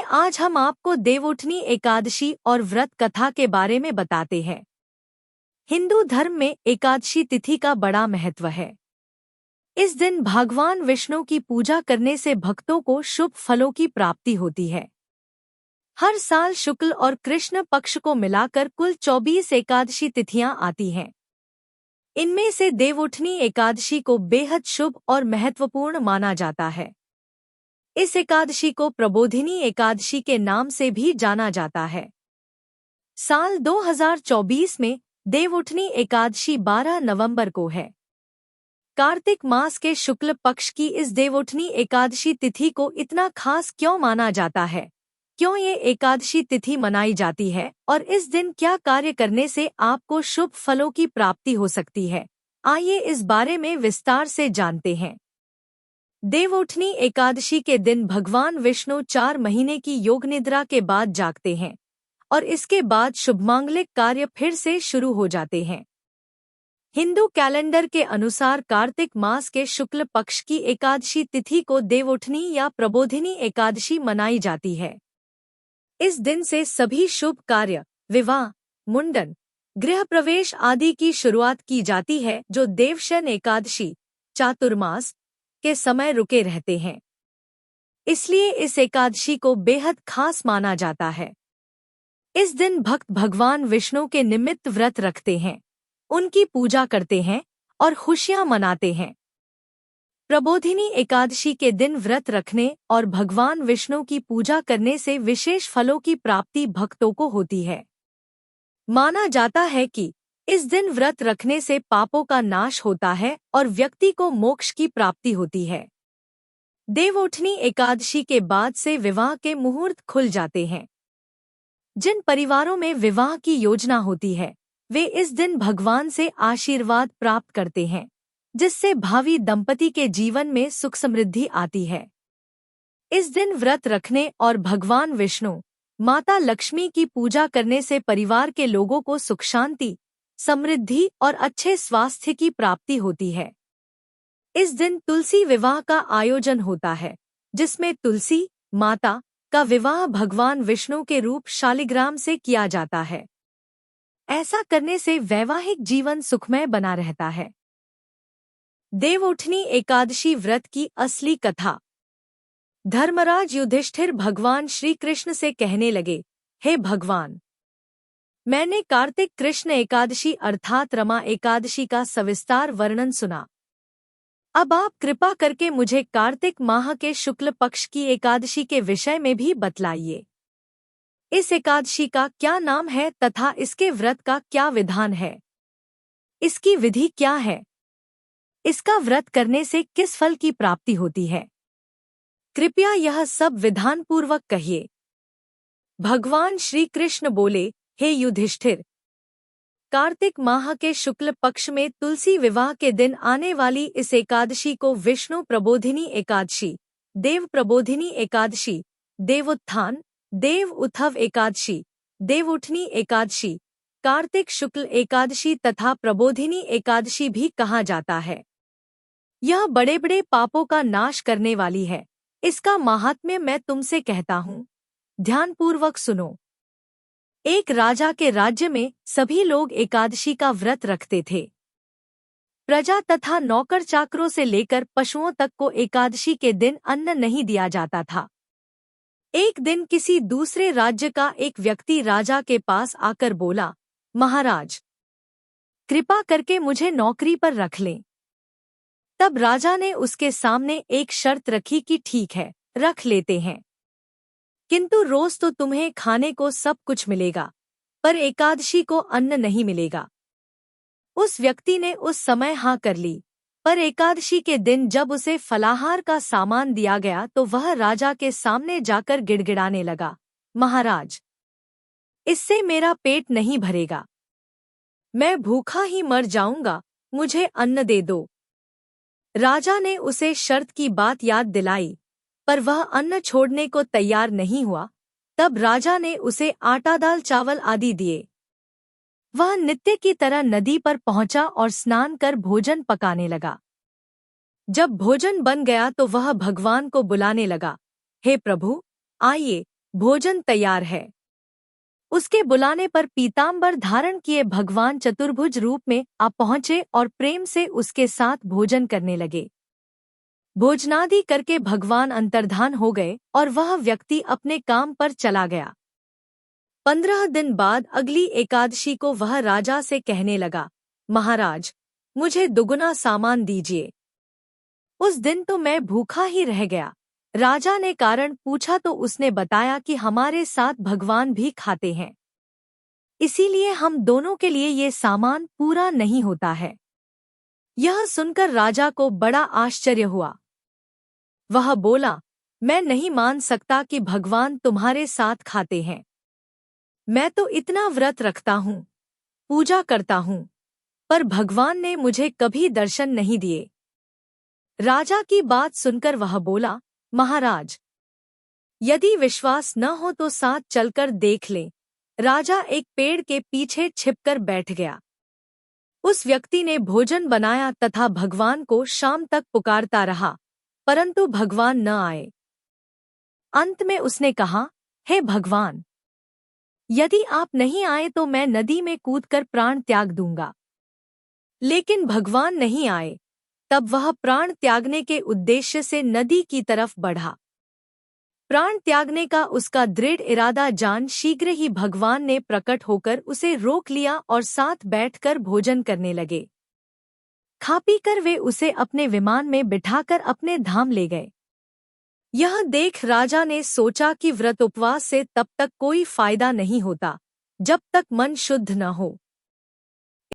आज हम आपको देवउठनी एकादशी और व्रत कथा के बारे में बताते हैं। हिंदू धर्म में एकादशी तिथि का बड़ा महत्व है। इस दिन भगवान विष्णु की पूजा करने से भक्तों को शुभ फलों की प्राप्ति होती है। हर साल शुक्ल और कृष्ण पक्ष को मिलाकर कुल 24 एकादशी तिथियां आती हैं। इनमें से देवउठनी एकादशी को बेहद शुभ और महत्वपूर्ण माना जाता है। इस एकादशी को प्रबोधिनी एकादशी के नाम से भी जाना जाता है। साल 2024 में देवउठनी एकादशी 12 नवंबर को है। कार्तिक मास के शुक्ल पक्ष की इस देवउठनी एकादशी तिथि को इतना खास क्यों माना जाता है? क्यों ये एकादशी तिथि मनाई जाती है और इस दिन क्या कार्य करने से आपको शुभ फलों की प्राप्ति हो सकती है? आइए इस बारे में विस्तार से जानते हैं। देवउठनी एकादशी के दिन भगवान विष्णु 4 महीने की योग निद्रा के बाद जागते हैं और इसके बाद शुभमांगलिक कार्य फिर से शुरू हो जाते हैं। हिंदू कैलेंडर के अनुसार कार्तिक मास के शुक्ल पक्ष की एकादशी तिथि को देवउठनी या प्रबोधिनी एकादशी मनाई जाती है। इस दिन से सभी शुभ कार्य, विवाह, मुंडन, गृह प्रवेश आदि की शुरुआत की जाती है, जो देवशयन एकादशी, चातुर्मास के समय रुके रहते हैं। इसलिए इस एकादशी को बेहद खास माना जाता है। इस दिन भक्त भगवान विष्णु के निमित्त व्रत रखते हैं, उनकी पूजा करते हैं और खुशियां मनाते हैं। प्रबोधिनी एकादशी के दिन व्रत रखने और भगवान विष्णु की पूजा करने से विशेष फलों की प्राप्ति भक्तों को होती है। माना जाता है कि इस दिन व्रत रखने से पापों का नाश होता है और व्यक्ति को मोक्ष की प्राप्ति होती है। देवउठनी एकादशी के बाद से विवाह के मुहूर्त खुल जाते हैं। जिन परिवारों में विवाह की योजना होती है, वे इस दिन भगवान से आशीर्वाद प्राप्त करते हैं, जिससे भावी दंपति के जीवन में सुख समृद्धि आती है। इस दिन व्रत रखने और भगवान विष्णु, माता लक्ष्मी की पूजा करने से परिवार के लोगों को सुख शांति, समृद्धि और अच्छे स्वास्थ्य की प्राप्ति होती है। इस दिन तुलसी विवाह का आयोजन होता है, जिसमें तुलसी माता का विवाह भगवान विष्णु के रूप शालिग्राम से किया जाता है। ऐसा करने से वैवाहिक जीवन सुखमय बना रहता है। देवउठनी एकादशी व्रत की असली कथा। धर्मराज युधिष्ठिर भगवान श्री कृष्ण से कहने लगे, हे भगवान, मैंने कार्तिक कृष्ण एकादशी अर्थात रमा एकादशी का सविस्तार वर्णन सुना। अब आप कृपा करके मुझे कार्तिक माह के शुक्ल पक्ष की एकादशी के विषय में भी बतलाइए। इस एकादशी का क्या नाम है तथा इसके व्रत का क्या विधान है? इसकी विधि क्या है? इसका व्रत करने से किस फल की प्राप्ति होती है? कृपया यह सब विधान पूर्वक कहिए। भगवान श्री कृष्ण बोले, हे युधिष्ठिर, कार्तिक माह के शुक्ल पक्ष में तुलसी विवाह के दिन आने वाली इस एकादशी को विष्णु प्रबोधिनी एकादशी, देव प्रबोधिनी एकादशी, देवोत्थान, देव उथव एकादशी, देवउठनी एकादशी, कार्तिक शुक्ल एकादशी तथा प्रबोधिनी एकादशी भी कहा जाता है। यह बड़े बड़े पापों का नाश करने वाली है। इसका महात्म्य मैं तुमसे कहता हूँ, ध्यानपूर्वक सुनो। एक राजा के राज्य में सभी लोग एकादशी का व्रत रखते थे। प्रजा तथा नौकर चाकरों से लेकर पशुओं तक को एकादशी के दिन अन्न नहीं दिया जाता था। एक दिन किसी दूसरे राज्य का एक व्यक्ति राजा के पास आकर बोला, महाराज, कृपा करके मुझे नौकरी पर रख लें। तब राजा ने उसके सामने एक शर्त रखी कि ठीक है, रख लेते हैं, किंतु रोज तो तुम्हें खाने को सब कुछ मिलेगा, पर एकादशी को अन्न नहीं मिलेगा। उस व्यक्ति ने उस समय हाँ कर ली, पर एकादशी के दिन जब उसे फलाहार का सामान दिया गया तो वह राजा के सामने जाकर गिड़गिड़ाने लगा, महाराज, इससे मेरा पेट नहीं भरेगा, मैं भूखा ही मर जाऊंगा, मुझे अन्न दे दो। राजा ने उसे शर्त की बात याद दिलाई, पर वह अन्न छोड़ने को तैयार नहीं हुआ। तब राजा ने उसे आटा दाल चावल आदि दिए। वह नित्य की तरह नदी पर पहुंचा और स्नान कर भोजन पकाने लगा। जब भोजन बन गया तो वह भगवान को बुलाने लगा, हे प्रभु, आइए, भोजन तैयार है। उसके बुलाने पर पीताम्बर धारण किए भगवान चतुर्भुज रूप में आ पहुंचे और प्रेम से उसके साथ भोजन करने लगे। भोजनादि करके भगवान अंतर्धान हो गए और वह व्यक्ति अपने काम पर चला गया। 15 दिन बाद अगली एकादशी को वह राजा से कहने लगा, महाराज, मुझे दुगुना सामान दीजिए। उस दिन तो मैं भूखा ही रह गया। राजा ने कारण पूछा तो उसने बताया कि हमारे साथ भगवान भी खाते हैं, इसीलिए हम दोनों के लिए ये सामान पूरा नहीं होता है। यह सुनकर राजा को बड़ा आश्चर्य हुआ। वह बोला, मैं नहीं मान सकता कि भगवान तुम्हारे साथ खाते हैं। मैं तो इतना व्रत रखता हूँ, पूजा करता हूँ, पर भगवान ने मुझे कभी दर्शन नहीं दिए। राजा की बात सुनकर वह बोला, महाराज, यदि विश्वास न हो तो साथ चलकर देख लें। राजा एक पेड़ के पीछे छिपकर बैठ गया। उस व्यक्ति ने भोजन बनाया तथा भगवान को शाम तक पुकारता रहा, परंतु भगवान न आए। अंत में उसने कहा, हे भगवान, यदि आप नहीं आए तो मैं नदी में कूदकर प्राण त्याग दूंगा। लेकिन भगवान नहीं आए। तब वह प्राण त्यागने के उद्देश्य से नदी की तरफ बढ़ा। प्राण त्यागने का उसका दृढ़ इरादा जान शीघ्र ही भगवान ने प्रकट होकर उसे रोक लिया और साथ बैठकर भोजन करने लगे। खा पीकर वे उसे अपने विमान में बिठाकर अपने धाम ले गए। यह देख राजा ने सोचा कि व्रत उपवास से तब तक कोई फायदा नहीं होता जब तक मन शुद्ध न हो।